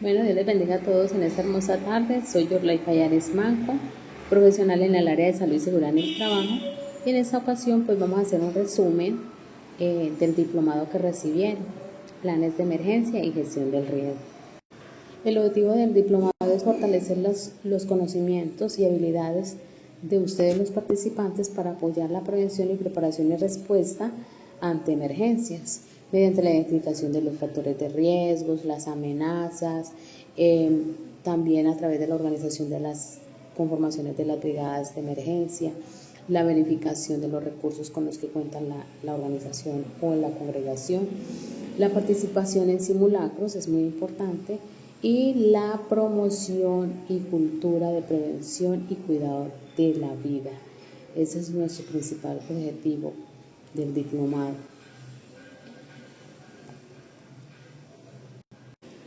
Bueno, Dios les bendiga a todos en esta hermosa tarde. Soy Yorley Payares Manco, profesional en el área de salud y seguridad en el trabajo. Y en esta ocasión pues vamos a hacer un resumen del diplomado que recibieron, planes de emergencia y gestión del riesgo. El objetivo del diplomado es fortalecer los conocimientos y habilidades de ustedes los participantes para apoyar la prevención y preparación y respuesta ante emergencias, mediante la identificación de los factores de riesgos, las amenazas, también a través de la organización de las conformaciones de las brigadas de emergencia, la verificación de los recursos con los que cuenta la organización o la congregación, la participación en simulacros es muy importante, y la promoción y cultura de prevención y cuidado de la vida. Ese es nuestro principal objetivo del diplomado.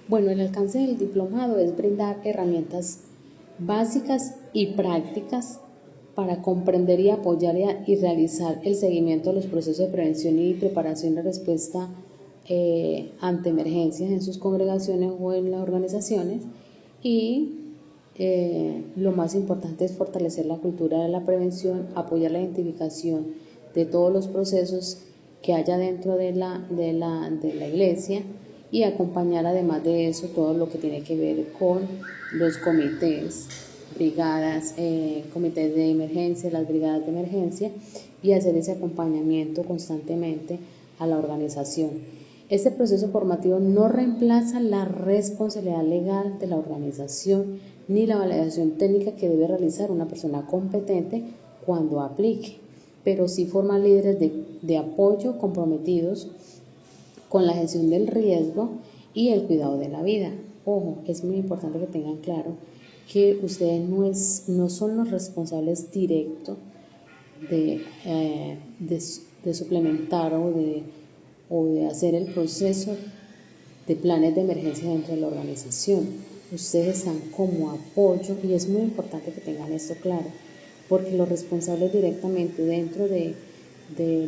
Bueno, el alcance del diplomado es brindar herramientas básicas y prácticas para comprender y apoyar y realizar el seguimiento de los procesos de prevención y preparación de respuesta ante emergencias en sus congregaciones o en las organizaciones, y lo más importante es fortalecer la cultura de la prevención, apoyar la identificación de todos los procesos que haya dentro de la iglesia, y acompañar además de eso todo lo que tiene que ver con los comités, brigadas, comités de emergencia, las brigadas de emergencia, y hacer ese acompañamiento constantemente a la organización. Este proceso formativo no reemplaza la responsabilidad legal de la organización ni la validación técnica que debe realizar una persona competente cuando aplique, pero sí forma líderes de apoyo comprometidos con la gestión del riesgo y el cuidado de la vida. Ojo, es muy importante que tengan claro que ustedes no son los responsables directos de suplementar o de hacer el proceso de planes de emergencia dentro de la organización. Ustedes están como apoyo, y es muy importante que tengan esto claro, porque los responsables directamente dentro de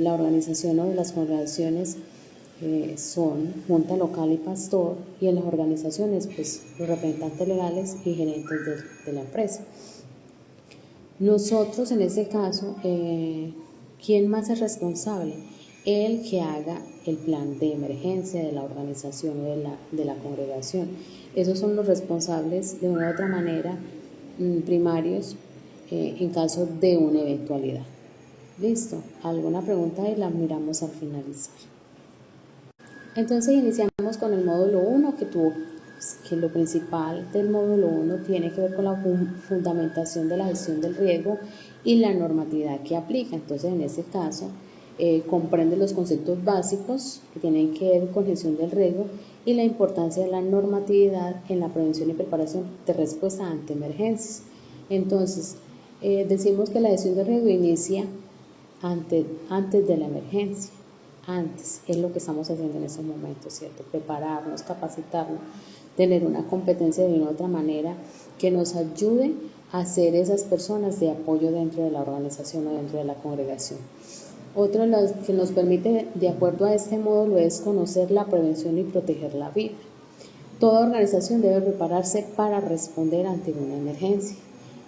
la organización o de las congregaciones son junta local y pastor, y en las organizaciones pues los representantes legales y gerentes de la empresa. Nosotros en este caso, ¿quién más es responsable? El que haga el plan de emergencia de la organización o de la congregación. Esos son los responsables de una u otra manera primarios en caso de una eventualidad. ¿Listo? ¿Alguna pregunta? Y la miramos al finalizar. Entonces iniciamos con el módulo 1, que lo principal del módulo 1 tiene que ver con la fundamentación de la gestión del riesgo y la normatividad que aplica. Entonces en este caso comprende los conceptos básicos que tienen que ver con gestión del riesgo y la importancia de la normatividad en la prevención y preparación de respuesta ante emergencias. Entonces decimos que la gestión del riesgo inicia antes de la emergencia. Antes es lo que estamos haciendo en estos momentos, ¿cierto? Prepararnos, capacitarnos, tener una competencia de una u otra manera que nos ayude a ser esas personas de apoyo dentro de la organización o dentro de la congregación. Otro que nos permite, de acuerdo a este módulo, es conocer la prevención y proteger la vida. Toda organización debe prepararse para responder ante una emergencia.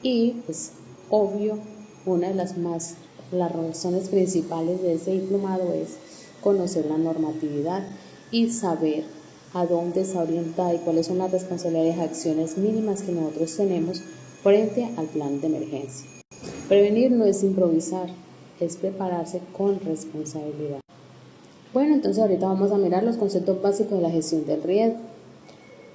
Y, pues, obvio, una de las razones principales de este diplomado es conocer la normatividad y saber a dónde está orientada y cuáles son las responsabilidades y acciones mínimas que nosotros tenemos frente al plan de emergencia. Prevenir no es improvisar, es prepararse con responsabilidad. Bueno, entonces ahorita vamos a mirar los conceptos básicos de la gestión del riesgo.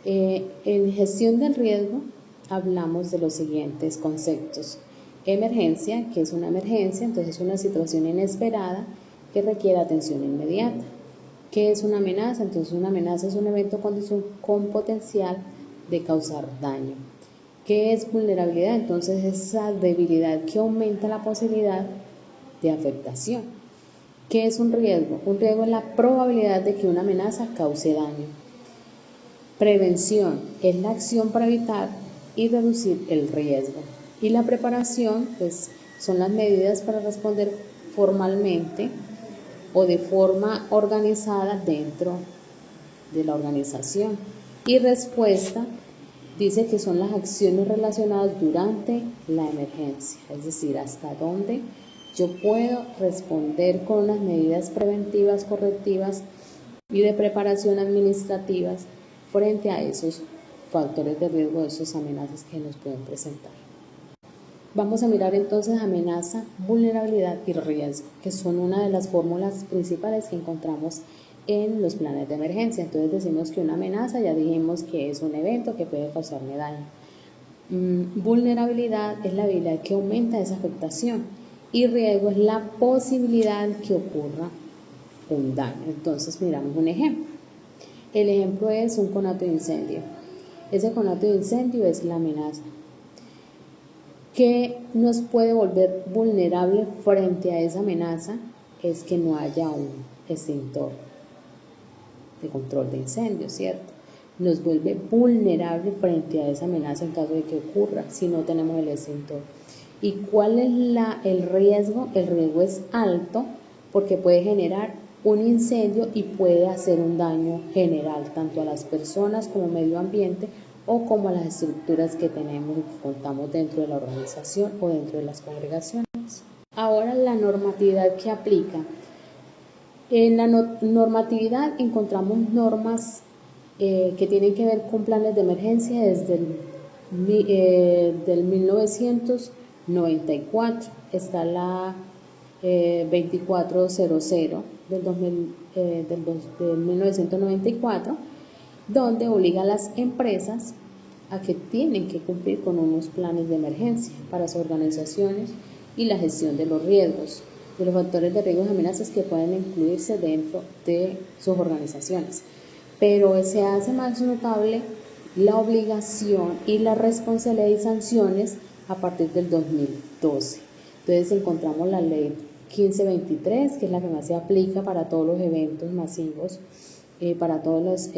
En gestión del riesgo hablamos de los siguientes conceptos. Emergencia, que es una emergencia, entonces es una situación inesperada que requiere atención inmediata. ¿Qué es una amenaza? Entonces una amenaza es un evento con potencial de causar daño. ¿Qué es vulnerabilidad? Entonces esa debilidad que aumenta la posibilidad de afectación. ¿Qué es un riesgo? Un riesgo es la probabilidad de que una amenaza cause daño. Prevención es la acción para evitar y reducir el riesgo. Y la preparación, pues, son las medidas para responder formalmente o de forma organizada dentro de la organización. Y respuesta dice que son las acciones relacionadas durante la emergencia, es decir, hasta dónde yo puedo responder con unas medidas preventivas, correctivas y de preparación administrativas frente a esos factores de riesgo, de esas amenazas que nos pueden presentar. Vamos a mirar entonces amenaza, vulnerabilidad y riesgo, que son una de las fórmulas principales que encontramos en los planes de emergencia. Entonces decimos que una amenaza, ya dijimos que es un evento que puede causarme daño. Vulnerabilidad es la habilidad que aumenta esa afectación y riesgo es la posibilidad que ocurra un daño. Entonces miramos un ejemplo. El ejemplo es un conato de incendio. Ese conato de incendio es la amenaza que nos puede volver vulnerable frente a esa amenaza, es que no haya un extintor de control de incendios, ¿cierto? Nos vuelve vulnerable frente a esa amenaza en caso de que ocurra si no tenemos el extintor. ¿Y cuál es el riesgo? El riesgo es alto porque puede generar un incendio y puede hacer un daño general tanto a las personas como medio ambiente o como a las estructuras que tenemos y que contamos dentro de la organización o dentro de las congregaciones. Ahora la normatividad que aplica. En la normatividad encontramos normas que tienen que ver con planes de emergencia desde del 1994. Está la 2400 del 1994, donde obliga a las empresas a que tienen que cumplir con unos planes de emergencia para sus organizaciones y la gestión de los riesgos, de los factores de riesgos y amenazas que pueden incluirse dentro de sus organizaciones. Pero se hace más notable la obligación y la responsabilidad y sanciones a partir del 2012. Entonces encontramos la ley 1523, que es la que más se aplica para todos los eventos masivos, para todas las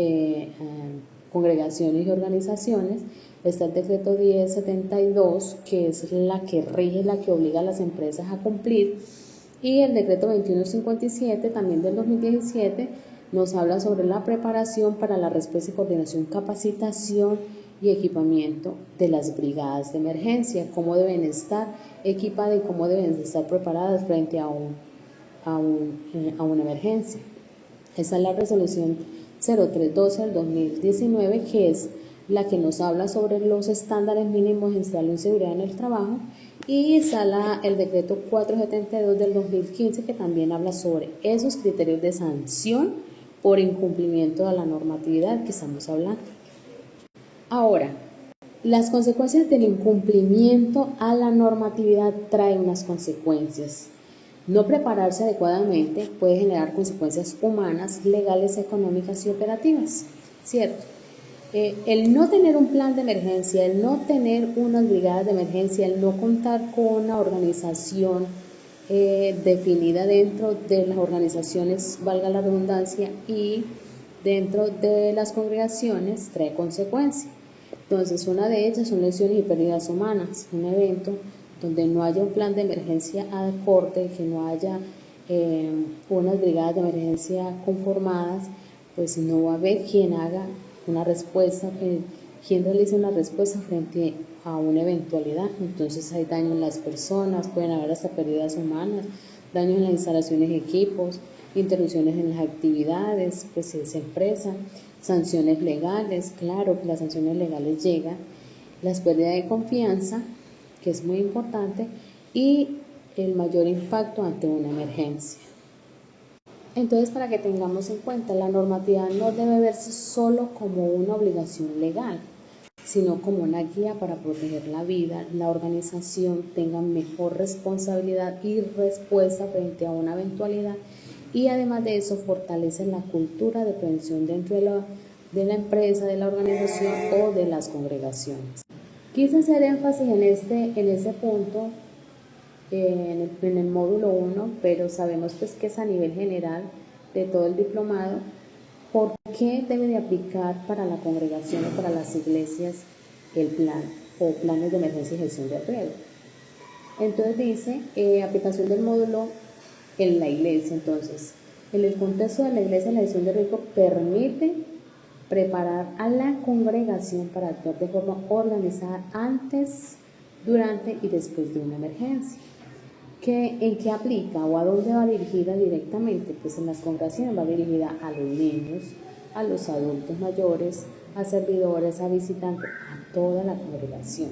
congregaciones y organizaciones. Está el decreto 1072, que es la que rige, la que obliga a las empresas a cumplir, y el decreto 2157, también del 2017, nos habla sobre la preparación para la respuesta y coordinación, capacitación y equipamiento de las brigadas de emergencia, cómo deben estar equipadas y cómo deben estar preparadas frente a una emergencia. Esa es la resolución 0312 del 2019, que es la que nos habla sobre los estándares mínimos en salud y seguridad en el trabajo, y está el decreto 472 del 2015, que también habla sobre esos criterios de sanción por incumplimiento de la normatividad que estamos hablando. Ahora, las consecuencias del incumplimiento a la normatividad traen unas consecuencias. No prepararse adecuadamente puede generar consecuencias humanas, legales, económicas y operativas, ¿cierto? El no tener un plan de emergencia, el no tener unas brigadas de emergencia, el no contar con una organización definida dentro de las organizaciones, valga la redundancia, y dentro de las congregaciones trae consecuencias. Entonces, una de ellas son lesiones y pérdidas humanas. Un evento donde no haya un plan de emergencia acorde, que no haya unas brigadas de emergencia conformadas, pues no va a haber quien haga una respuesta, quien realice una respuesta frente a una eventualidad. Entonces hay daño en las personas, pueden haber hasta pérdidas humanas, daños en las instalaciones y equipos, interrupciones en las actividades, pues se expresan, sanciones legales, claro que las sanciones legales llegan, las pérdidas de confianza, que es muy importante, y el mayor impacto ante una emergencia. Entonces, para que tengamos en cuenta, la normatividad no debe verse solo como una obligación legal, sino como una guía para proteger la vida, la organización tenga mejor responsabilidad y respuesta frente a una eventualidad, y además de eso fortalece la cultura de prevención dentro de la empresa, de la organización o de las congregaciones. Quise hacer énfasis en ese punto en el módulo 1, pero sabemos pues que es a nivel general de todo el diplomado. ¿Por qué debe de aplicar para la congregación o para las iglesias el plan o planes de emergencia y gestión de riesgo? Entonces dice, aplicación del módulo en la iglesia. Entonces, en el contexto de la iglesia, la gestión de riesgo permite Preparar a la congregación para actuar de forma organizada antes, durante y después de una emergencia. ¿En qué aplica o a dónde va dirigida directamente? Pues en las congregaciones va dirigida a los niños, a los adultos mayores, a servidores, a visitantes, a toda la congregación.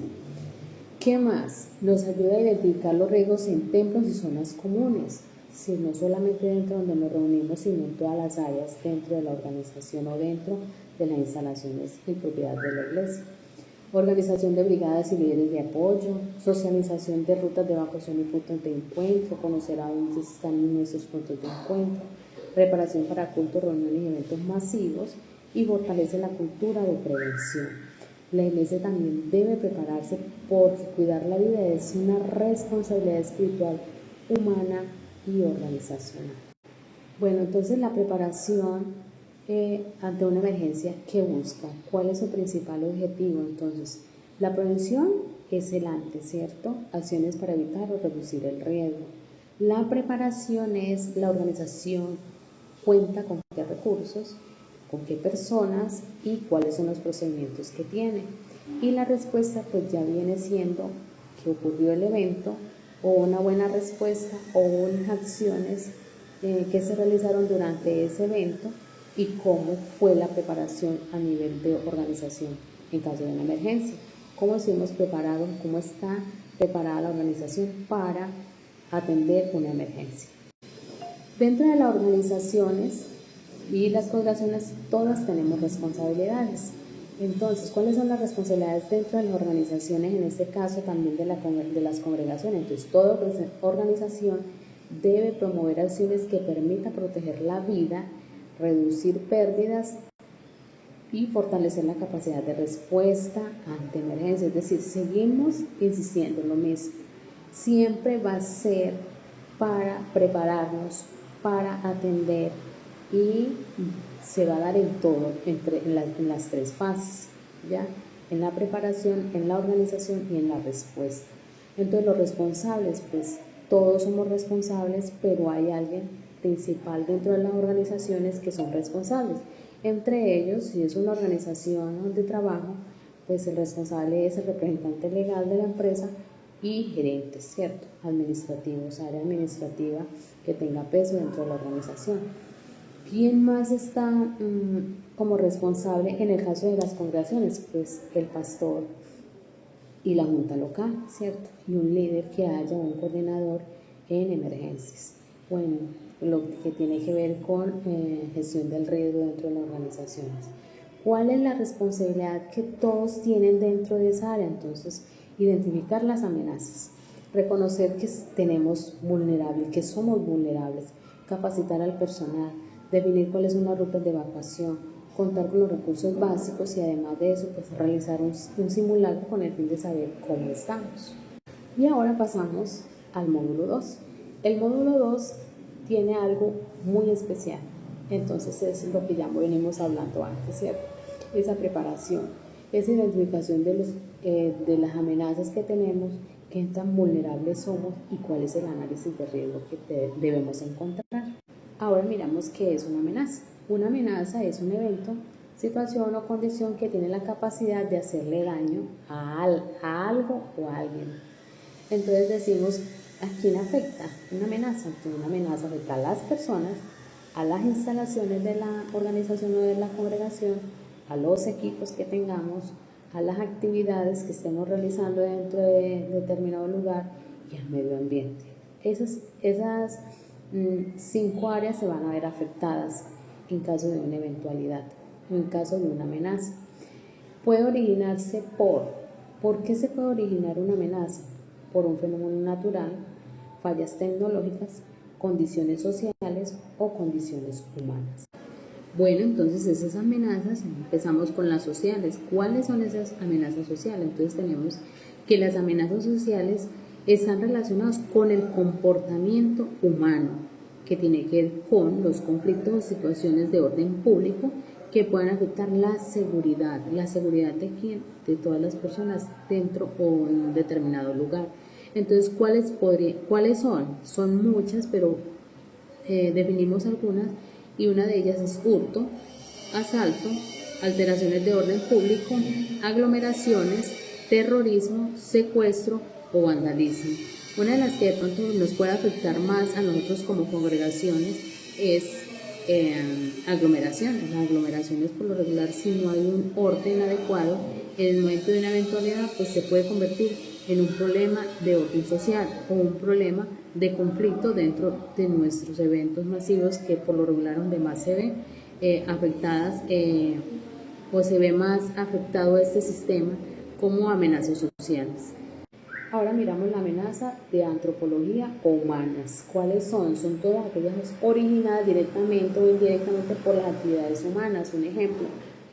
¿Qué más? Nos ayuda a identificar los riesgos en templos y zonas comunes, si no solamente dentro donde nos reunimos, sino en todas las áreas dentro de la organización o dentro de las instalaciones y propiedad de la iglesia. Organización de brigadas y líderes de apoyo, socialización de rutas de evacuación y puntos de encuentro, conocer a dónde están nuestros puntos de encuentro, preparación para cultos, reuniones y eventos masivos y fortalece la cultura de prevención. La iglesia también debe prepararse porque cuidar la vida es una responsabilidad espiritual, humana y organizacional. Bueno, entonces la preparación ante una emergencia, ¿qué busca? ¿Cuál es su principal objetivo? Entonces, la prevención es el antes, ¿cierto? Acciones para evitar o reducir el riesgo. La preparación es la organización, cuenta con qué recursos, con qué personas y cuáles son los procedimientos que tiene. Y la respuesta pues ya viene siendo que ocurrió el evento o una buena respuesta o unas acciones que se realizaron durante ese evento y cómo fue la preparación a nivel de organización en caso de una emergencia. Cómo estuvimos preparados, cómo está preparada la organización para atender una emergencia. Dentro de las organizaciones y las congregaciones, todas tenemos responsabilidades. Entonces, ¿cuáles son las responsabilidades dentro de las organizaciones? En este caso también de las congregaciones. Entonces, toda organización debe promover acciones que permitan proteger la vida, reducir pérdidas y fortalecer la capacidad de respuesta ante emergencias. Es decir, seguimos insistiendo en lo mismo. Siempre va a ser para prepararnos, para atender y se va a dar en todo, en las tres fases, ¿ya? En la preparación, en la organización y en la respuesta. Entonces los responsables, pues todos somos responsables, pero hay alguien principal dentro de las organizaciones que son responsables. Entre ellos, si es una organización de trabajo, pues el responsable es el representante legal de la empresa y gerentes, ¿cierto? Administrativos, área administrativa que tenga peso dentro de la organización. ¿Quién más está como responsable en el caso de las congregaciones? Pues el pastor y la junta local, ¿cierto? Y un líder que haya, un coordinador en emergencias. Bueno, lo que tiene que ver con gestión del riesgo dentro de las organizaciones. ¿Cuál es la responsabilidad que todos tienen dentro de esa área? Entonces, identificar las amenazas, reconocer que tenemos vulnerables, que somos vulnerables, capacitar al personal, definir cuáles son las rutas de evacuación, contar con los recursos básicos y además de eso, pues realizar un simulacro con el fin de saber cómo estamos. Y ahora pasamos al módulo 2. El módulo 2 tiene algo muy especial, entonces es lo que ya venimos hablando antes, ¿cierto? Esa preparación, esa identificación de las amenazas que tenemos, qué tan vulnerables somos y cuál es el análisis de riesgo que debemos encontrar. Ahora miramos qué es una amenaza. Una amenaza es un evento, situación o condición que tiene la capacidad de hacerle daño a algo o a alguien. Entonces decimos, ¿a quién afecta una amenaza? Entonces, una amenaza afecta a las personas, a las instalaciones de la organización o de la congregación, a los equipos que tengamos, a las actividades que estemos realizando dentro de determinado lugar y al medio ambiente. Esas 5 áreas se van a ver afectadas en caso de una eventualidad, en caso de una amenaza. Puede originarse ¿por qué se puede originar una amenaza? Por un fenómeno natural, fallas tecnológicas, condiciones sociales o condiciones humanas. Bueno, entonces esas amenazas, empezamos con las sociales. ¿Cuáles son esas amenazas sociales? Entonces tenemos que las amenazas sociales están relacionadas con el comportamiento humano, que tiene que ver con los conflictos o situaciones de orden público que puedan afectar la seguridad. ¿La seguridad de quién? De todas las personas dentro o en un determinado lugar. Entonces, ¿cuáles son? Son muchas, pero definimos algunas y una de ellas es hurto, asalto, alteraciones de orden público, aglomeraciones, terrorismo, secuestro o vandalismo. Una de las que de pronto nos puede afectar más a nosotros como congregaciones es aglomeraciones. Las aglomeraciones, por lo regular, si no hay un orden adecuado, en el momento de una eventualidad, pues se puede convertir en un problema de orden social o un problema de conflicto dentro de nuestros eventos masivos, que por lo regular donde más se ven afectadas o se ve más afectado este sistema como amenazas sociales. Ahora miramos la amenaza de antropología o humanas. ¿Cuáles son? Son todas aquellas originadas directamente o indirectamente por las actividades humanas. Un ejemplo,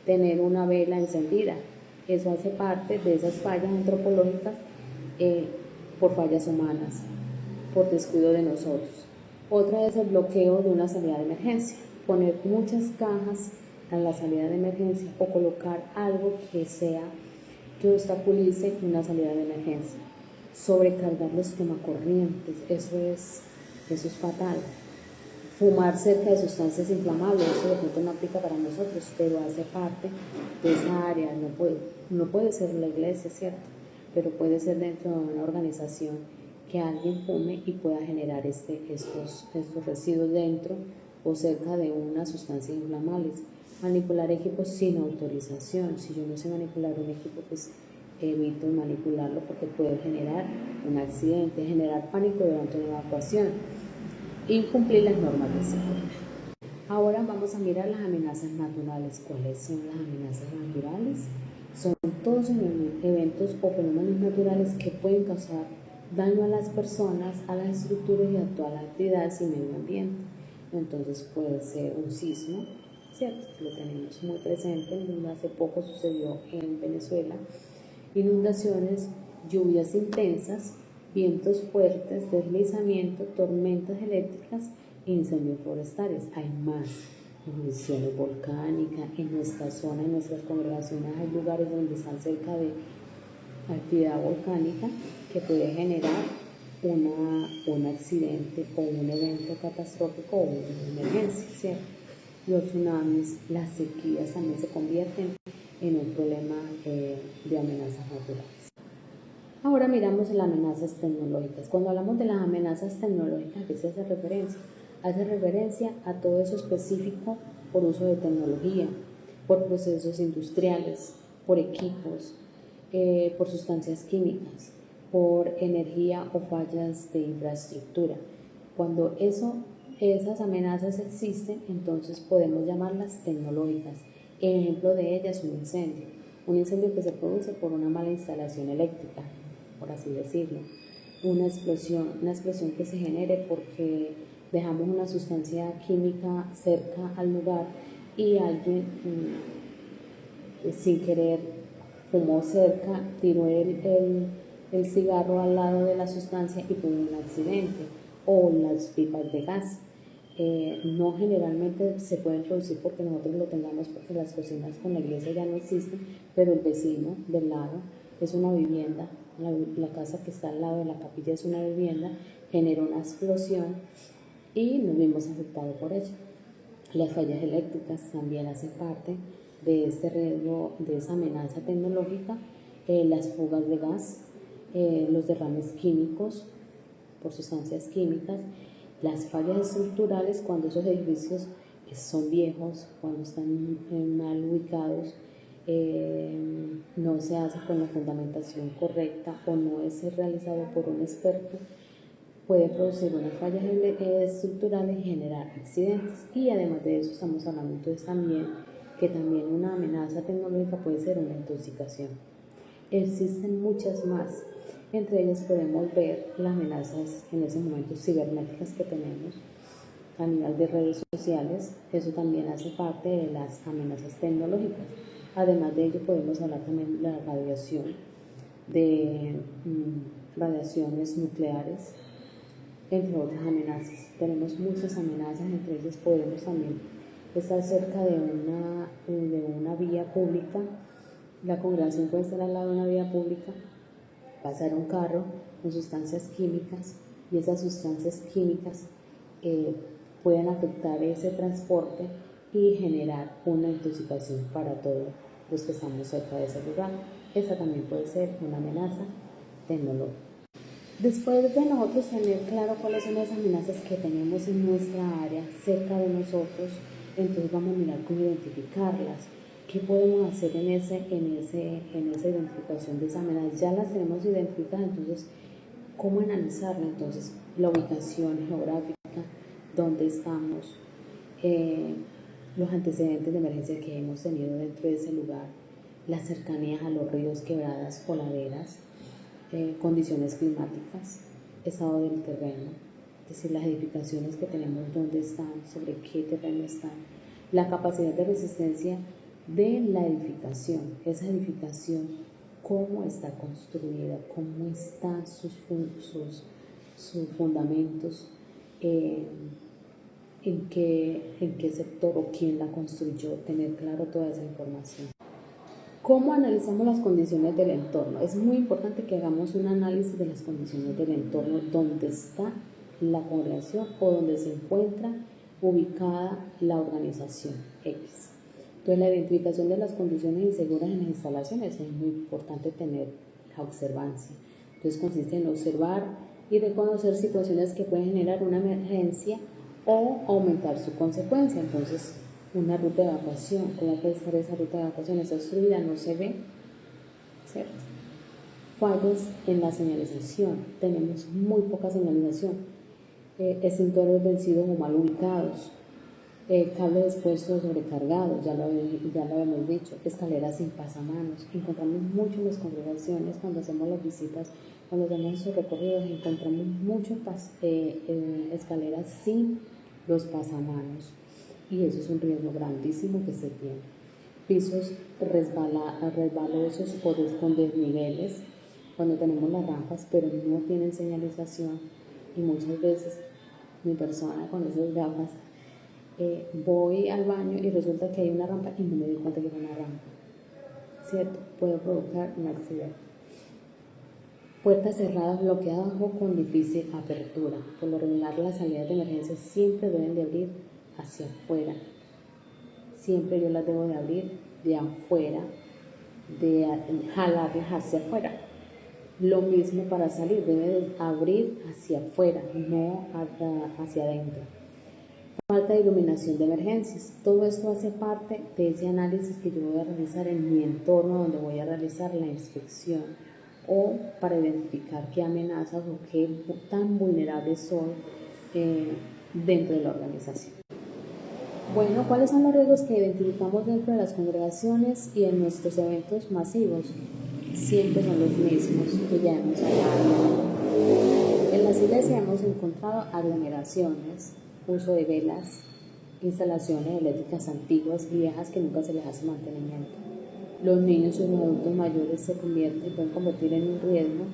tener una vela encendida. Eso hace parte de esas fallas antropológicas por fallas humanas, por descuido de nosotros. Otra es el bloqueo de una salida de emergencia. Poner muchas cajas en la salida de emergencia o colocar algo que obstaculice una salida de emergencia. Sobrecargar los quemacorrientes, eso es fatal. Fumar cerca de sustancias inflamables, eso de pronto no aplica para nosotros, pero hace parte de esa área. No puede ser la iglesia, ¿cierto? Pero puede ser dentro de una organización que alguien fume y pueda generar estos residuos dentro o cerca de unas sustancias inflamables. Manipular equipos sin autorización. Si yo no sé manipular un equipo, pues evito manipularlo porque puede generar un accidente, generar pánico durante una evacuación, incumplir las normas de seguridad. Ahora vamos a mirar las amenazas naturales. ¿Cuáles son las amenazas naturales? Son todos eventos o fenómenos naturales que pueden causar daño a las personas, a las estructuras y a todas las actividades y medio ambiente. Entonces puede ser un sismo, ¿cierto? Lo tenemos muy presente. Hace poco sucedió en Venezuela. Inundaciones, lluvias intensas, vientos fuertes, deslizamiento, tormentas eléctricas e incendios forestales. Hay más. Erupciones volcánicas. En nuestra zona, en nuestras congregaciones, hay lugares donde están cerca de actividad volcánica que puede generar un accidente o un evento catastrófico o una emergencia, ¿cierto? Los tsunamis, las sequías también se convierten en un problema de amenazas naturales. Ahora miramos las amenazas tecnológicas. Cuando hablamos de las amenazas tecnológicas, ¿a qué se hace referencia? Hace referencia a todo eso específico por uso de tecnología, por procesos industriales, por equipos, por sustancias químicas, por energía o fallas de infraestructura. Cuando esas amenazas existen, entonces podemos llamarlas tecnológicas. Ejemplo de ellas es un incendio. Un incendio que se produce por una mala instalación eléctrica, por así decirlo. Una explosión que se genere porque dejamos una sustancia química cerca al lugar y alguien sin querer fumó cerca, tiró el cigarro al lado de la sustancia y tuvo un accidente. O las pipas de gas. No generalmente se pueden producir porque nosotros lo tengamos, porque las cocinas con la iglesia ya no existen, pero el vecino del lado es una vivienda, la casa que está al lado de la capilla es una vivienda, generó una explosión y nos vimos afectados por ella. Las fallas eléctricas también hacen parte de este riesgo, de esa amenaza tecnológica. Las fugas de gas, los derrames químicos por sustancias químicas, las fallas estructurales cuando esos edificios son viejos, cuando están mal ubicados, no se hace con la fundamentación correcta o no es realizado por un experto, puede producir unas fallas estructurales y generar accidentes. Y además de eso estamos hablando entonces también que también una amenaza tecnológica puede ser una intoxicación. Existen muchas más. Entre ellas podemos ver las amenazas en esos momentos cibernéticas que tenemos a nivel de redes sociales. Eso también hace parte de las amenazas tecnológicas. Además de ello podemos hablar también de la radiación, de radiaciones nucleares, entre otras amenazas. Tenemos muchas amenazas, entre ellas podemos también estar cerca de una vía pública. La congregación puede estar al lado de una vía pública, pasar un carro con sustancias químicas y esas sustancias químicas pueden afectar ese transporte y generar una intoxicación para todos los que estamos cerca de ese lugar. Esa también puede ser una amenaza tecnológica. Después de nosotros tener claro cuáles son las amenazas que tenemos en nuestra área, cerca de nosotros, entonces vamos a mirar cómo identificarlas. ¿Qué podemos hacer en esa identificación de esas amenazas? Ya las tenemos identificadas, entonces, ¿cómo analizarla? Entonces, la ubicación geográfica, dónde estamos, los antecedentes de emergencia que hemos tenido dentro de ese lugar, las cercanías a los ríos, quebradas o laderas, condiciones climáticas, estado del terreno, es decir, las edificaciones que tenemos, dónde están, sobre qué terreno están, la capacidad de resistencia de la edificación, esa edificación, cómo está construida, cómo están sus fundamentos, en qué sector o quién la construyó, tener claro toda esa información. ¿Cómo analizamos las condiciones del entorno? Es muy importante que hagamos un análisis de las condiciones del entorno, donde está la congregación o donde se encuentra ubicada la organización X. Entonces, la identificación de las condiciones inseguras en las instalaciones es muy importante tener la observancia. Entonces, consiste en observar y reconocer situaciones que pueden generar una emergencia o aumentar su consecuencia. Entonces, una ruta de evacuación, ¿cómo puede estar esa ruta de evacuación? Está obstruida, no se ve, ¿cierto? Fallos en la señalización, tenemos muy poca señalización, extintores vencidos o mal ubicados, cables expuestos sobrecargados, ya lo habíamos dicho, escaleras sin pasamanos. Encontramos mucho en las congregaciones cuando hacemos las visitas, cuando hacemos esos recorridos, encontramos muchas escaleras sin los pasamanos, y eso es un riesgo grandísimo que se tiene. Pisos resbalosos o con desniveles, cuando tenemos las rampas pero no tienen señalización, y muchas veces mi persona con esas gafas voy al baño y resulta que hay una rampa y no me doy cuenta que era una rampa, ¿cierto? Puede provocar un accidente. Puertas cerradas, bloqueadas o con difícil apertura. Por lo regular, las salidas de emergencia siempre deben de abrir hacia afuera. Siempre yo las debo de abrir de afuera, de jalarlas hacia afuera. Lo mismo para salir, debe de abrir hacia afuera, no hacia adentro. Falta de iluminación de emergencias. Todo esto hace parte de ese análisis que yo voy a realizar en mi entorno, donde voy a realizar la inspección, o para identificar qué amenazas o qué tan vulnerables son dentro de la organización. Bueno, ¿cuáles son los riesgos que identificamos dentro de las congregaciones y en nuestros eventos masivos? Siempre son los mismos que ya hemos hablado. En las iglesias hemos encontrado aglomeraciones, uso de velas, instalaciones eléctricas antiguas, viejas, que nunca se les hace mantenimiento. Los niños y los adultos mayores pueden convertir en un riesgo,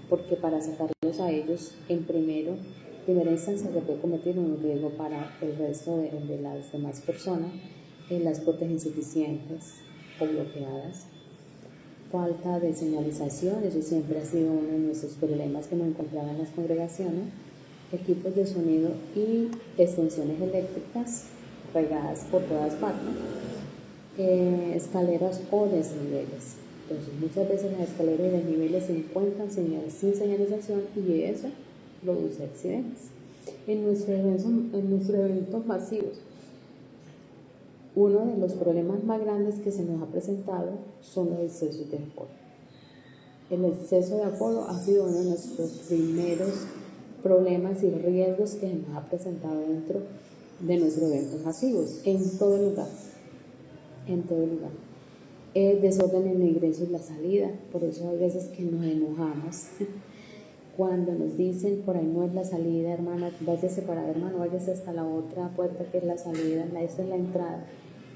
porque para sacarlos a ellos en primera instancia se puede convertir en un riesgo para el resto de las demás personas. Las puertas insuficientes o bloqueadas. Falta de señalización, eso siempre ha sido uno de nuestros problemas que nos encontraban en las congregaciones. Equipos de sonido y extensiones eléctricas regadas por todas partes. Escaleras o desniveles. Entonces, muchas veces las escaleras y desniveles se encuentran sin señalización, y eso produce accidentes. En nuestros eventos masivos, uno de los problemas más grandes que se nos ha presentado son los excesos de aforo. El exceso de aforo ha sido uno de nuestros primeros problemas y riesgos que se nos ha presentado dentro de nuestros eventos masivos, en todo lugar. Desorden en el ingreso y la salida. Por eso hay veces que nos enojamos cuando nos dicen: por ahí no es la salida, hermana, váyase para allá, hermano, váyase hasta la otra puerta que es la salida, esta es la entrada.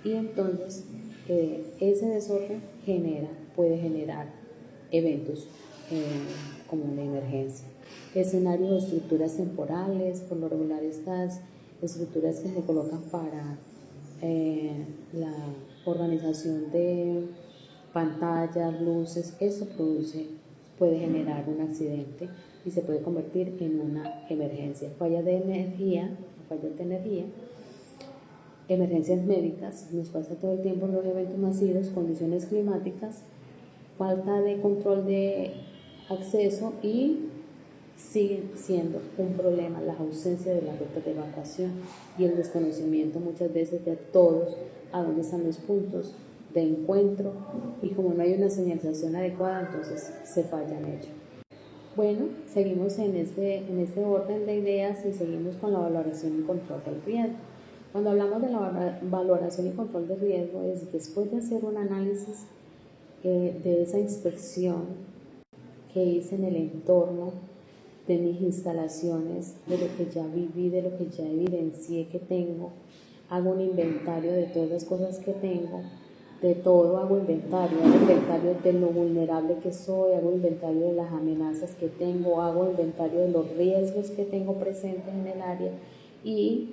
Y entonces ese desorden puede generar eventos como una emergencia. Escenarios o estructuras temporales. Por lo regular, estas estructuras que se colocan para la organización de pantallas, luces, eso puede generar un accidente y se puede convertir en una emergencia. Fallas de energía. emergencias médicas, nos pasa todo el tiempo en los eventos masivos, condiciones climáticas, falta de control de acceso y sigue siendo un problema la ausencia de las rutas de evacuación y el desconocimiento muchas veces de todos a dónde están los puntos de encuentro, y como no hay una señalización adecuada, entonces se falla en ello. Bueno, seguimos en este orden de ideas y seguimos con la valoración y control del riesgo. Cuando hablamos de la valoración y control del riesgo, es después de hacer un análisis de esa inspección que hice en el entorno de mis instalaciones, de lo que ya viví, de lo que ya evidencié que tengo, hago un inventario de todas las cosas que tengo, de todo hago inventario de lo vulnerable que soy, hago inventario de las amenazas que tengo, hago inventario de los riesgos que tengo presentes en el área y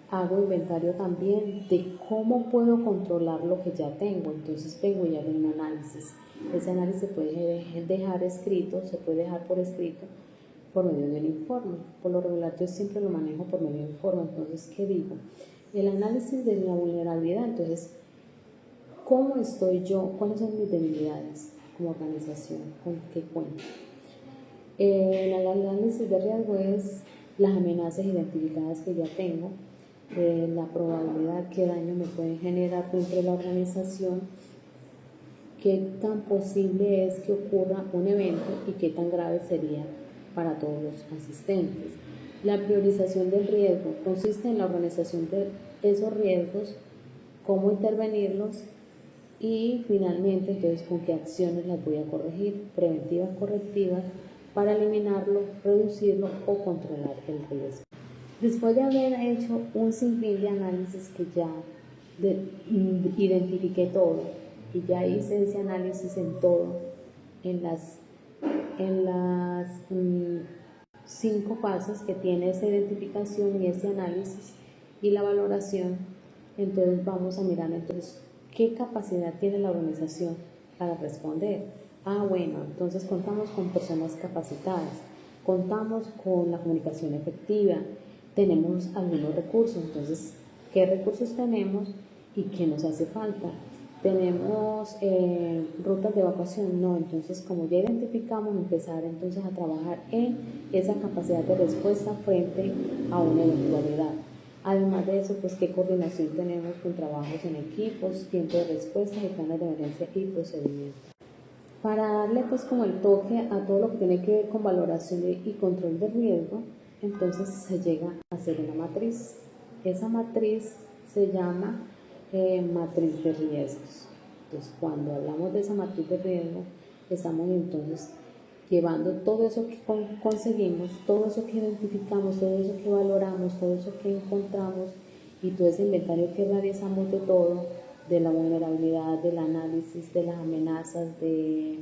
hago inventario también de cómo puedo controlar lo que ya tengo. Entonces vengo y hago un análisis. Ese análisis se puede dejar escrito, se puede dejar por escrito por medio del informe. Por lo regular yo siempre lo manejo por medio del informe. Entonces, ¿qué digo? El análisis de la vulnerabilidad. Entonces, ¿cómo estoy yo? ¿Cuáles son mis debilidades como organización? ¿Con qué cuento? El análisis de riesgo es las amenazas identificadas que ya tengo, la probabilidad que daño me pueden generar dentro de la organización, qué tan posible es que ocurra un evento y qué tan grave sería para todos los asistentes. La priorización del riesgo consiste en la organización de esos riesgos, cómo intervenirlos y finalmente entonces con qué acciones las voy a corregir, preventivas, correctivas, para eliminarlo, reducirlo o controlar el riesgo. Después de haber hecho un sinfín de análisis que ya identifiqué todo y ya hice ese análisis en todo, en las 5 fases que tiene esa identificación y ese análisis y la valoración, entonces vamos a mirar entonces qué capacidad tiene la organización para responder. Bueno, entonces contamos con personas capacitadas, contamos con la comunicación efectiva, tenemos algunos recursos. Entonces, ¿qué recursos tenemos y qué nos hace falta? ¿Tenemos rutas de evacuación? No. Entonces, como ya identificamos, empezar entonces a trabajar en esa capacidad de respuesta frente a una eventualidad. Además de eso, pues qué coordinación tenemos con trabajos en equipos, tiempo de respuesta y planes de emergencia y procedimientos. Para darle pues como el toque a todo lo que tiene que ver con valoración y control de riesgo, entonces se llega a hacer una matriz. Esa matriz se llama matriz de riesgos. Entonces, cuando hablamos de esa matriz de riesgo, estamos entonces llevando todo eso que conseguimos, todo eso que identificamos, todo eso que valoramos, todo eso que encontramos y todo ese inventario que realizamos de todo, de la vulnerabilidad, del análisis, de las amenazas, del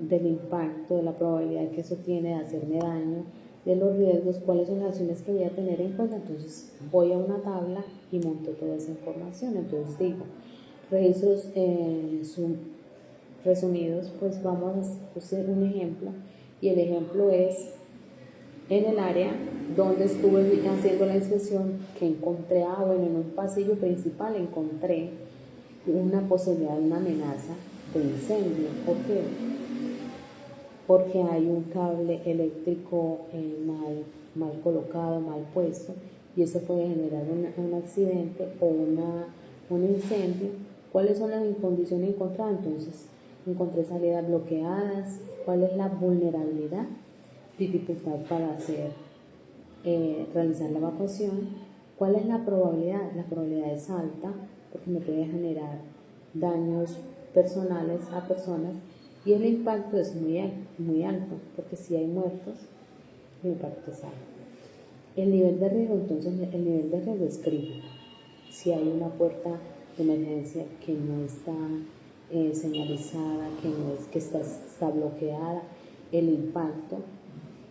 impacto, de la probabilidad que eso tiene de hacerme daño, de los riesgos, cuáles son las acciones que voy a tener en cuenta. Entonces voy a una tabla y monto toda esa información. Entonces digo, registros resumidos, pues vamos a hacer un ejemplo, y el ejemplo es en el área donde estuve haciendo la inspección, que encontré, en un pasillo principal encontré una posibilidad de una amenaza de incendio. ¿Por qué? Porque hay un cable eléctrico mal colocado, mal puesto, y eso puede generar un accidente o un incendio. ¿Cuáles son las condiciones encontradas? Entonces, encontré salidas bloqueadas. ¿Cuál es la vulnerabilidad? Dificultad para realizar la evacuación. ¿Cuál es la probabilidad? La probabilidad es alta porque me puede generar daños personales a personas, y el impacto es muy alto porque si hay muertos, el impacto es alto. El nivel de riesgo, entonces el nivel de riesgo es crítico. Si hay una puerta de emergencia que no está señalizada, que está bloqueada, el impacto,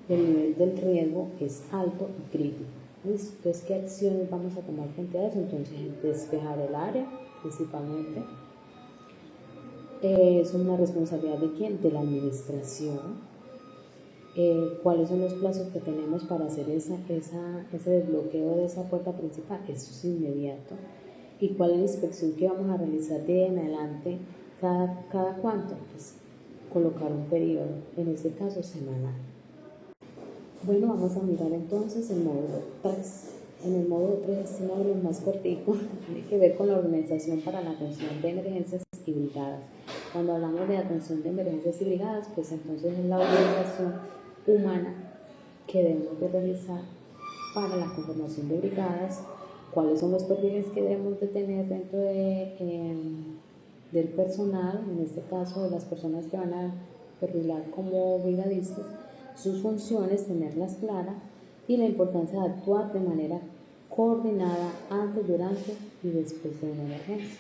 el nivel del riesgo es alto y crítico. ¿Listo? Entonces, ¿qué acciones vamos a tomar frente a eso? Entonces, despejar el área, principalmente. Es una responsabilidad de quién, de la administración. cuáles son los plazos que tenemos para hacer ese desbloqueo de esa puerta principal. Eso es inmediato. ¿Y cuál es la inspección que vamos a realizar de en adelante? ¿Cada cuánto? Pues colocar un periodo, en este caso semanal. Bueno, vamos a mirar entonces el módulo 3. En el módulo 3 es uno de los más corticos, tiene que ver con la organización para la atención de emergencias y brigadas. Cuando hablamos de atención de emergencias y brigadas, pues entonces es la organización humana que debemos de realizar para la conformación de brigadas, cuáles son los perfiles que debemos de tener dentro del personal, en este caso de las personas que van a perfilar como brigadistas, sus funciones, tenerlas claras y la importancia de actuar de manera coordinada antes, durante y después de una emergencia.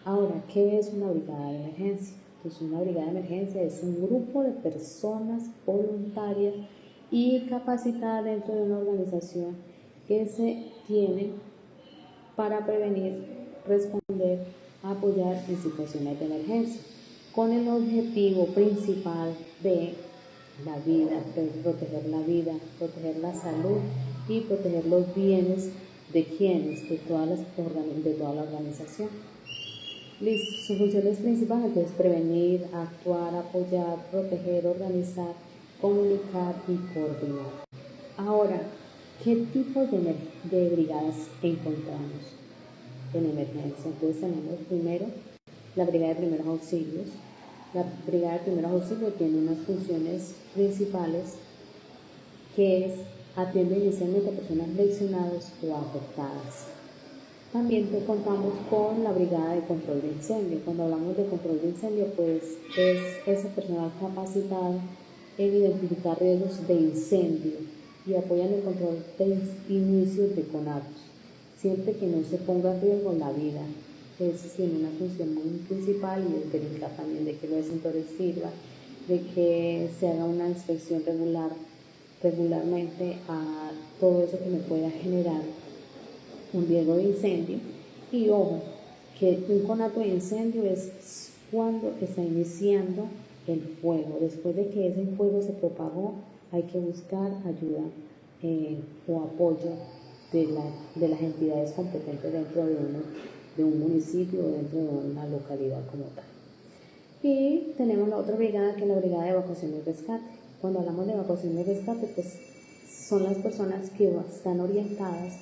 Ahora, ¿qué es una brigada de emergencia? Pues una brigada de emergencia es un grupo de personas voluntarias y capacitadas dentro de una organización que se tienen para prevenir, responder, apoyar en situaciones de emergencia, con el objetivo principal de la vida, de proteger la salud y proteger los bienes de quienes, de toda la organización. Listo, sus funciones principales es prevenir, actuar, apoyar, proteger, organizar, comunicar y coordinar. Ahora, ¿qué tipo de brigadas encontramos en emergencia? Entonces tenemos primero la brigada de primeros auxilios. La brigada de primeros auxilios tiene unas funciones principales que es atiende inicialmente a personas lesionadas o afectadas. También contamos con la brigada de control de incendio. Cuando hablamos de control de incendio, pues es ese personal capacitado en identificar riesgos de incendio y apoyan el control de inicios de conatos, siempre que no se ponga en riesgo la vida. Eso tiene una función muy principal y es verificar también de que los extintores sirvan, de que se haga una inspección regularmente a todo eso que me pueda generar un riesgo de incendio. Y ojo, que un conato de incendio es cuando está iniciando el fuego. Después de que ese fuego se propagó, hay que buscar ayuda o apoyo de las entidades competentes dentro de un municipio o dentro de una localidad como tal. Y tenemos la otra brigada, que es la brigada de evacuación y rescate. Cuando hablamos de evacuación y rescate, pues son las personas que están orientadas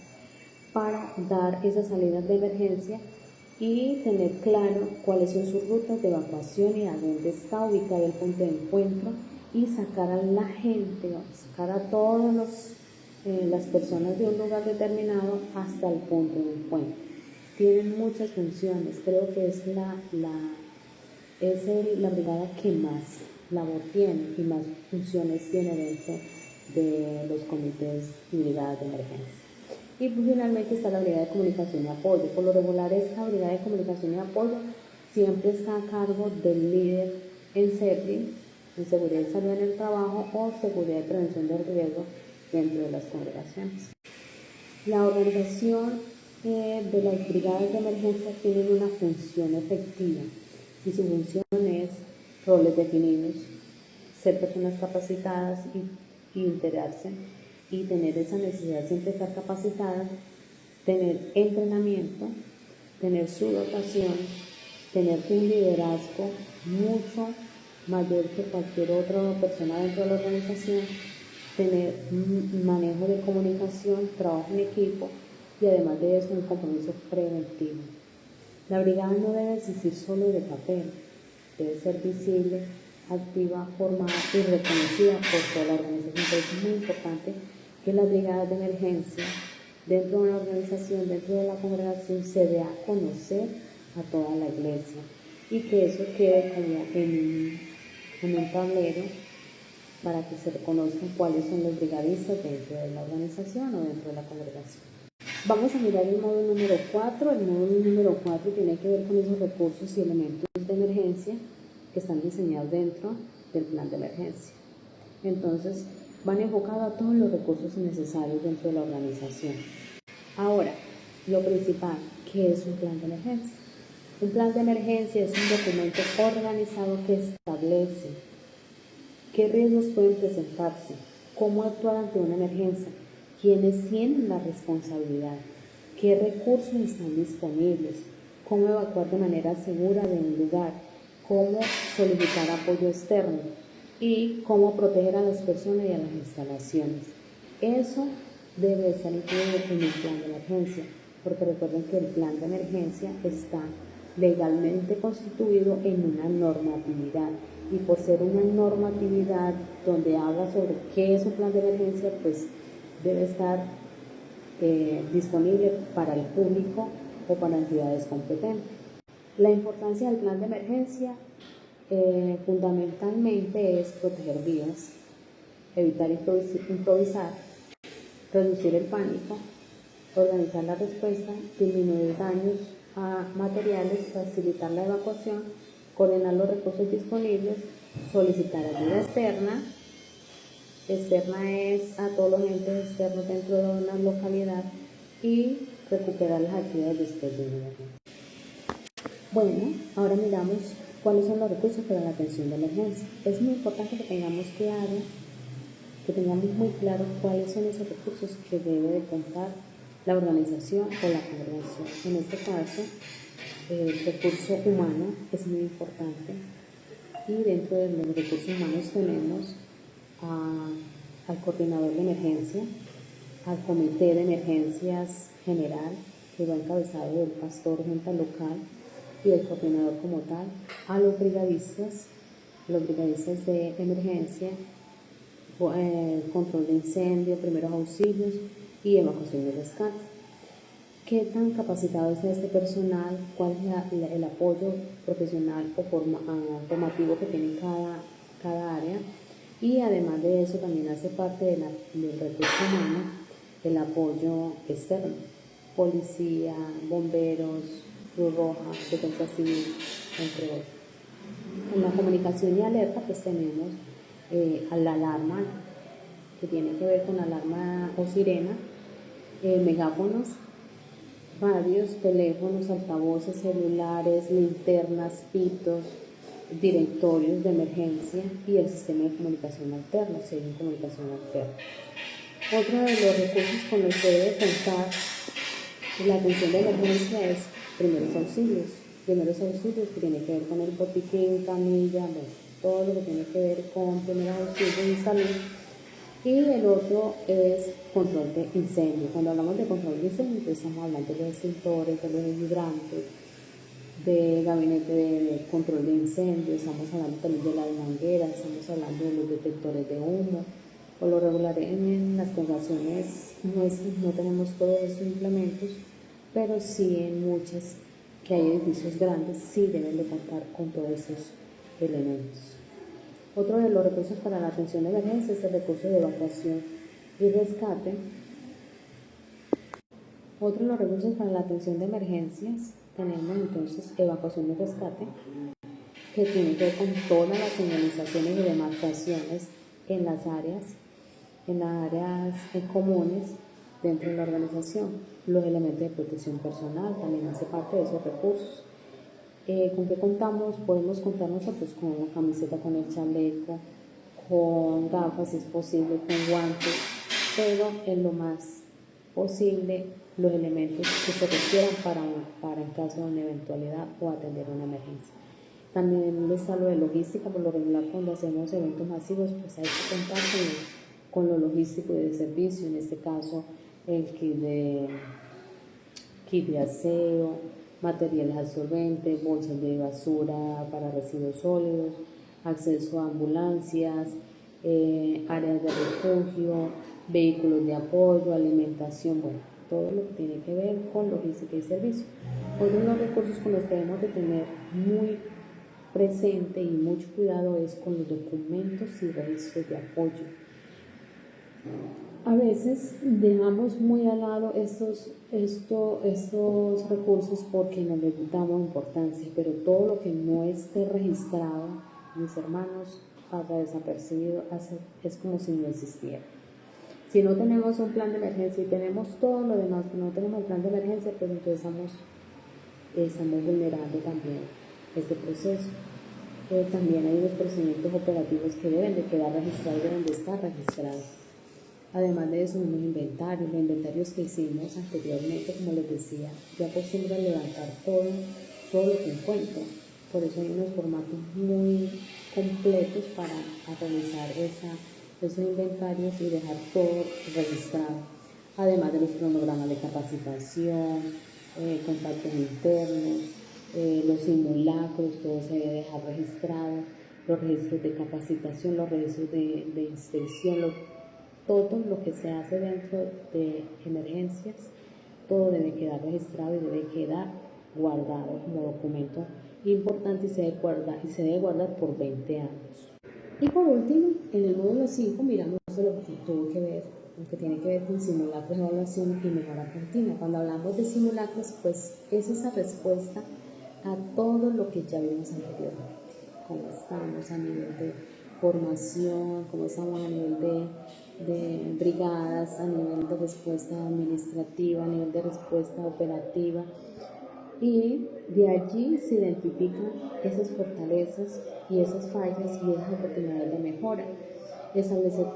para dar esas salidas de emergencia y tener claro cuáles son sus rutas de evacuación y a dónde está ubicado el punto de encuentro y sacar a la gente, sacar a todas las personas de un lugar determinado hasta el punto de encuentro. Tienen muchas funciones, creo que es la brigada que más labor tiene y más funciones tiene dentro de los comités y brigadas de emergencia. Y finalmente está la brigada de comunicación y apoyo. Por lo regular, esta brigada de comunicación y apoyo siempre está a cargo del líder en CEPRI, en seguridad y salud en el trabajo o seguridad y prevención del riesgo dentro de las congregaciones. La organización de las brigadas de emergencia tiene una función efectiva y su función es roles definidos, ser personas capacitadas y integrarse y tener esa necesidad de siempre estar capacitada, tener entrenamiento, tener su dotación, tener un liderazgo mucho mayor que cualquier otra persona dentro de la organización, tener un manejo de comunicación, trabajo en equipo y además de eso un compromiso preventivo. La brigada no debe existir solo de papel, debe ser visible, activa, formada y reconocida por toda la organización. Entonces es muy importante que las brigadas de emergencia dentro de una organización, dentro de la congregación, se dé a conocer a toda la iglesia y que eso quede como en un tablero para que se reconozcan cuáles son los brigadistas dentro de la organización o dentro de la congregación. Vamos a mirar el módulo número 4. El módulo número 4 tiene que ver con esos recursos y elementos de emergencia que están diseñados dentro del plan de emergencia. Entonces, van enfocados a todos los recursos necesarios dentro de la organización. Ahora, lo principal, ¿qué es un plan de emergencia? Un plan de emergencia es un documento organizado que establece ¿Qué riesgos pueden presentarse? ¿Cómo actuar ante una emergencia? ¿Quiénes tienen la responsabilidad? ¿Qué recursos están disponibles? ¿Cómo evacuar de manera segura de un lugar? ¿Cómo solicitar apoyo externo? Y cómo proteger a las personas y a las instalaciones. Eso debe estar incluido en el plan de emergencia, porque recuerden que el plan de emergencia está legalmente constituido en una normatividad, y por ser una normatividad donde habla sobre qué es un plan de emergencia, pues debe estar disponible para el público o para entidades competentes. La importancia del plan de emergencia fundamentalmente es proteger vidas, evitar improvisar, reducir el pánico, organizar la respuesta, disminuir daños a materiales, facilitar la evacuación, coordinar los recursos disponibles, solicitar ayuda externa. Externa es a todos los entes externos dentro de una localidad, y recuperar las actividades después de una emergencia. Bueno, ahora miramos cuáles son los recursos para la atención de emergencia. Es muy importante que tengamos muy claro cuáles son esos recursos que debe de contar la organización o la congregación. En este caso, el recurso humano es muy importante, y dentro de los recursos humanos tenemos al coordinador de emergencia, al comité de emergencias general, que va encabezado del pastor junta local y el coordinador como tal, a los brigadistas de emergencia, control de incendio, primeros auxilios y evacuación y rescate. ¿Qué tan capacitado es este personal? ¿Cuál es el apoyo profesional o formativo que tiene cada área? Y además de eso, también hace parte del recurso humano el apoyo externo: policía, bomberos, Cruz Roja, defensa civil, entre otros. En la comunicación y alerta pues tenemos la alarma, que tiene que ver con alarma o sirena, megáfonos, radios, teléfonos, altavoces, celulares, linternas, pitos, directorios de emergencia y el sistema de comunicación alterno, si hay una comunicación alterna. Otro de los recursos con los que debe contar la atención de emergencia es primeros auxilios. Primeros auxilios que tiene que ver con el botiquín, camilla, todo lo que tiene que ver con primeros auxilios y salud. Y el otro es control de incendio. Cuando hablamos de control de incendio, estamos hablando de extintores, de los hidrantes, de gabinete de control de incendio, estamos hablando también de las mangueras, estamos hablando de los detectores de humo. Por lo regular en las congregaciones no tenemos todos estos implementos, pero sí en muchas que hay edificios grandes sí deben de contar con todos esos elementos. Otro de los recursos para la atención de emergencia es el recurso de evacuación y rescate. Otro de los recursos para la atención de emergencias tenemos entonces evacuación y rescate, que tiene que ver con todas las señalizaciones y demarcaciones en las áreas comunes dentro de la organización. Los elementos de protección personal también hace parte de esos recursos. ¿Con qué contamos? Podemos contar nosotros con la camiseta, con el chaleco, con gafas si es posible, con guantes, pero en lo más posible los elementos que se requieran para en caso de una eventualidad o atender una emergencia. También está lo de logística. Por lo regular, cuando hacemos eventos masivos, pues hay que contar con lo logístico y de servicio, en este caso el kit de aseo, materiales absorbentes, bolsas de basura para residuos sólidos, acceso a ambulancias, áreas de refugio, vehículos de apoyo, alimentación, todo lo que tiene que ver con logística y servicio. Otro de los recursos con los que debemos de tener muy presente y mucho cuidado es con los documentos y registros de apoyo. A veces dejamos muy al lado estos recursos porque no les damos importancia, pero todo lo que no esté registrado, mis hermanos, pasa desapercibido, es como si no existiera. Si no tenemos un plan de emergencia y tenemos todo lo demás, pero no tenemos el plan de emergencia, pues entonces estamos vulnerando también este proceso. También hay unos procedimientos operativos que deben de quedar registrados, deben de estar registrados. Además de eso, unos inventarios, los inventarios que hicimos anteriormente, como les decía, yo acostumbro a levantar todo lo que encuentro. Por eso hay unos formatos muy completos para realizar esos inventarios y dejar todo registrado. Además de los cronogramas de capacitación, contactos internos, los simulacros, todo se debe dejar registrado, los registros de capacitación, los registros de inspección, todo lo que se hace dentro de emergencias, todo debe quedar registrado y debe quedar guardado como documento importante y se debe guardar por 20 años. Y por último, en el módulo 5 miramos lo que tuvo que ver, lo que tiene que ver con simulacros, evaluación y mejora continua. Cuando hablamos de simulacros, pues es esa respuesta a todo lo que ya vimos anteriormente. Cómo estamos a nivel de formación, cómo estamos a nivel de brigadas, a nivel de respuesta administrativa, a nivel de respuesta operativa. Y de allí se identifican esas fortalezas y esas fallas y esas oportunidades de mejora. Establecer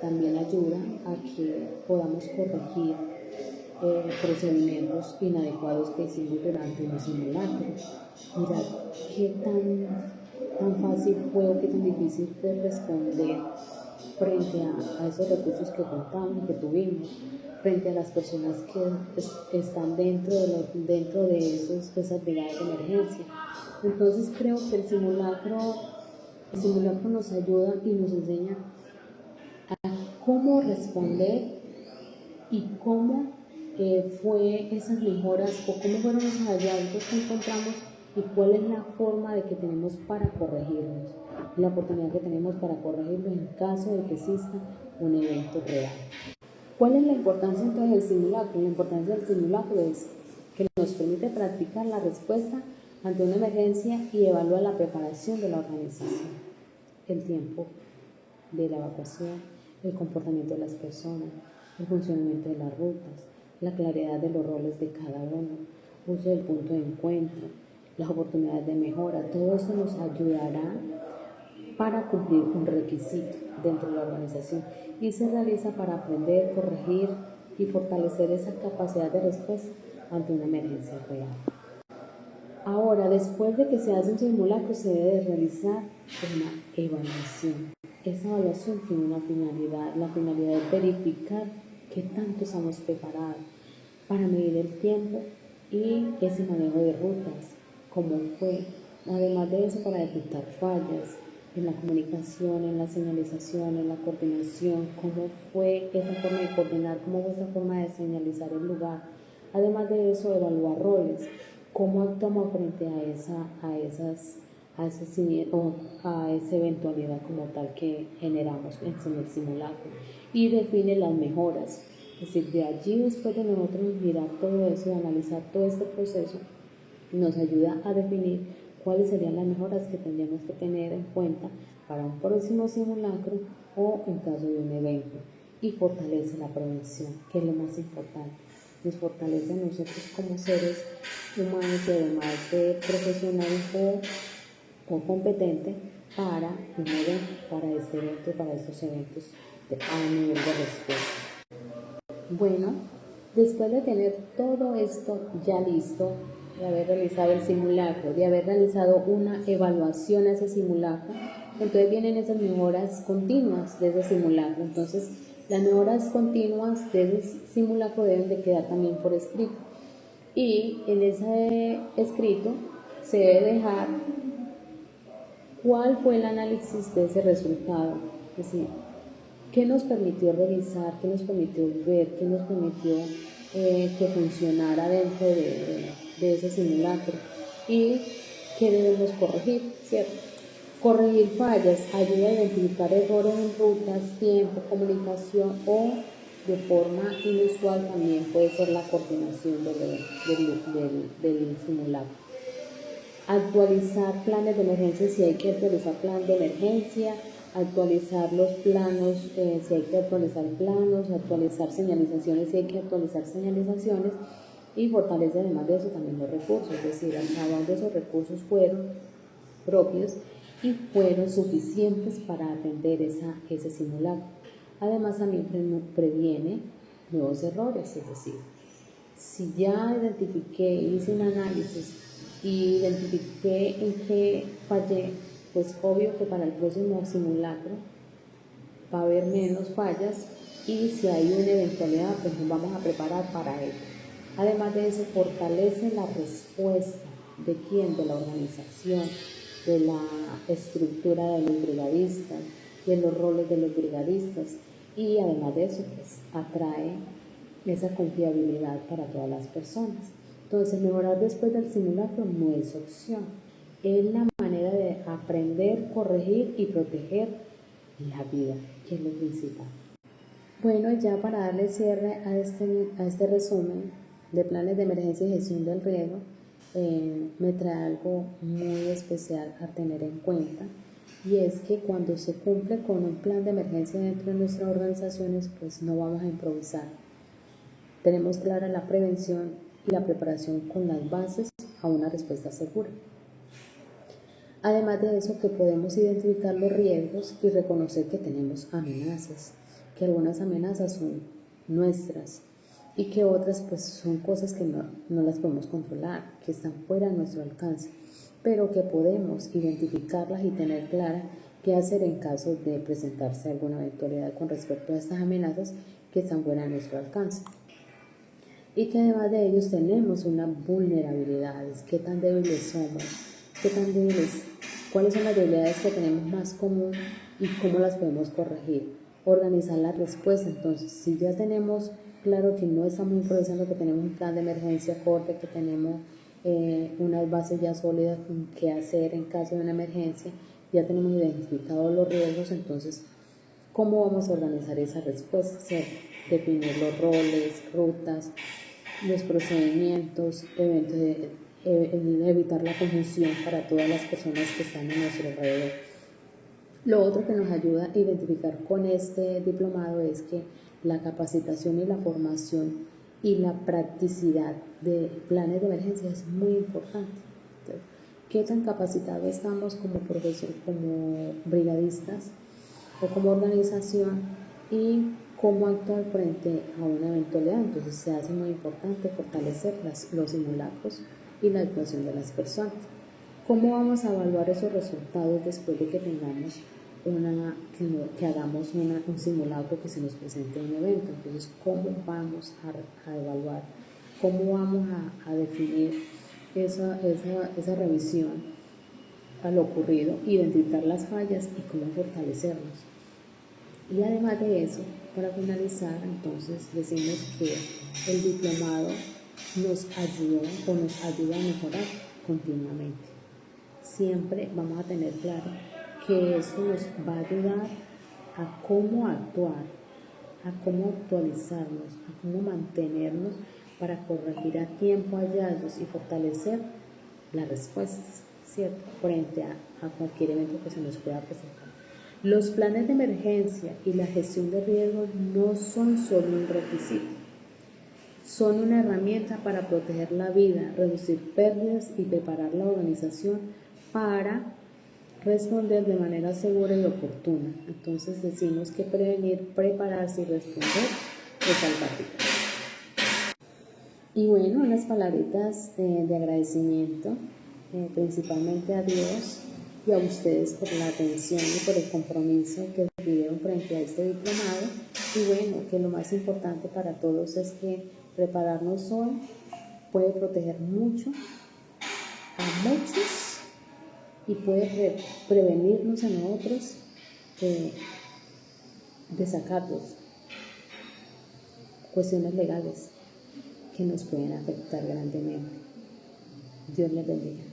también ayuda a que podamos corregir procedimientos inadecuados que hicimos durante un simulacro. Mirar qué tan fácil fue o qué tan difícil fue responder frente a esos recursos que contamos y que tuvimos, frente a las personas que están dentro de esas brigadas de emergencia. Entonces creo que el simulacro nos ayuda y nos enseña a cómo responder y cómo fue esas mejoras o cómo fueron esos hallazgos que encontramos y cuál es la forma de que tenemos para corregirlos, la oportunidad que tenemos para corregirlos en caso de que exista un evento real. ¿Cuál es la importancia entonces del simulacro? La importancia del simulacro es que nos permite practicar la respuesta ante una emergencia y evaluar la preparación de la organización, el tiempo de la evacuación, el comportamiento de las personas, el funcionamiento de las rutas, la claridad de los roles de cada uno, uso del punto de encuentro, las oportunidades de mejora. Todo eso nos ayudará para cumplir un requisito dentro de la organización y se realiza para aprender, corregir y fortalecer esa capacidad de respuesta ante una emergencia real. Ahora, después de que se hace un simulacro, se debe realizar una evaluación. Esa evaluación tiene una finalidad, la finalidad es verificar qué tanto estamos preparados para medir el tiempo y ese manejo de rutas, cómo fue. Además de eso, para detectar fallas en la comunicación, en la señalización, en la coordinación, cómo fue esa forma de coordinar, cómo fue esa forma de señalizar el lugar. Además de eso, evaluar roles, cómo actuamos frente a esa eventualidad como tal que generamos en el simulacro y define las mejoras. Es decir, de allí después de nosotros mirar todo eso y analizar todo este proceso, nos ayuda a definir cuáles serían las mejoras que tendríamos que tener en cuenta para un próximo simulacro o en caso de un evento y fortalece la prevención, que es lo más importante. Nos fortalece a nosotros como seres humanos y además de profesionales o competentes para este evento, para estos eventos a nivel de respuesta. Bueno, después de tener todo esto ya listo, de haber realizado el simulacro, de haber realizado una evaluación a ese simulacro, entonces vienen esas mejoras continuas de ese simulacro. Entonces, las mejoras continuas de ese simulacro deben de quedar también por escrito. Y en ese escrito se debe dejar cuál fue el análisis de ese resultado. Es decir, qué nos permitió revisar, qué nos permitió ver, qué nos permitió que funcionara dentro de ese simulacro y qué debemos corregir, ¿cierto? Corregir fallas ayuda a identificar errores en rutas, tiempo, comunicación o de forma inusual también puede ser la coordinación del simulacro. Actualizar planes de emergencia si hay que actualizar plan de emergencia, actualizar los planos si hay que actualizar planos, actualizar señalizaciones si hay que actualizar señalizaciones y fortalece además de eso también los recursos, es decir, hasta dónde esos recursos fueron propios y fueron suficientes para atender ese simulacro. Además, también previene nuevos errores, es decir, si ya identifiqué, hice un análisis y identifiqué en qué fallé, pues obvio que para el próximo simulacro va a haber menos fallas y si hay una eventualidad, pues nos vamos a preparar para ello. Además de eso, fortalece la respuesta de quién, de la organización, de la estructura de los brigadistas, de los roles de los brigadistas y además de eso, pues atrae esa confiabilidad para todas las personas. Entonces, mejorar después del simulacro no es opción, es la manera de aprender, corregir y proteger la vida, que es lo principal. Bueno, ya para darle cierre a este resumen de planes de emergencia y gestión del riesgo, me trae algo muy especial a tener en cuenta, y es que cuando se cumple con un plan de emergencia dentro de nuestras organizaciones, pues no vamos a improvisar. Tenemos clara la prevención y la preparación con las bases a una respuesta segura. Además de eso, que podemos identificar los riesgos y reconocer que tenemos amenazas, que algunas amenazas son nuestras y que otras pues son cosas que no las podemos controlar, que están fuera de nuestro alcance, pero que podemos identificarlas y tener clara qué hacer en caso de presentarse alguna eventualidad con respecto a estas amenazas que están fuera de nuestro alcance. Y que además de ellos tenemos unas vulnerabilidades, qué tan débiles somos, qué tan débiles, cuáles son las debilidades que tenemos más común y cómo las podemos corregir, organizar la respuesta. Entonces, si ya tenemos claro que no estamos improvisando, que tenemos un plan de emergencia corto, que tenemos unas bases ya sólidas con qué hacer en caso de una emergencia, ya tenemos identificados los riesgos, entonces, ¿cómo vamos a organizar esa respuesta? ¿Cierto? Definir los roles, rutas, los procedimientos, evitar la confusión para todas las personas que están en nuestro alrededor. Lo otro que nos ayuda a identificar con este diplomado es que la capacitación y la formación y la practicidad de planes de emergencia es muy importante. Entonces, ¿qué tan capacitados estamos como profesor, como brigadistas o como organización y cómo actuar frente a una eventualidad? Entonces se hace muy importante fortalecer los simulacros y la actuación de las personas. ¿Cómo vamos a evaluar esos resultados después de que tengamos que hagamos un simulacro, que se nos presente un evento? Entonces, ¿cómo vamos a evaluar? ¿Cómo vamos a definir esa revisión a lo ocurrido, identificar las fallas y cómo fortalecernos? Y además de eso, para finalizar, entonces decimos que el diplomado nos ayuda a mejorar continuamente. Siempre vamos a tener claro que esto nos va a ayudar a cómo actuar, a cómo actualizarnos, a cómo mantenernos para corregir a tiempo hallazgos y fortalecer las respuestas, ¿cierto?, frente a cualquier evento que se nos pueda presentar. Los planes de emergencia y la gestión de riesgos no son solo un requisito, son una herramienta para proteger la vida, reducir pérdidas y preparar la organización para responder de manera segura y oportuna. Entonces decimos que prevenir, prepararse y responder es salvar vidas. Y bueno, unas palabritas de agradecimiento, principalmente a Dios y a ustedes por la atención y por el compromiso que tuvieron frente a este diplomado. Y bueno, que lo más importante para todos es que prepararnos hoy puede proteger mucho a muchos y puede prevenirnos a nosotros de desacatos, cuestiones legales que nos pueden afectar grandemente. Dios les bendiga.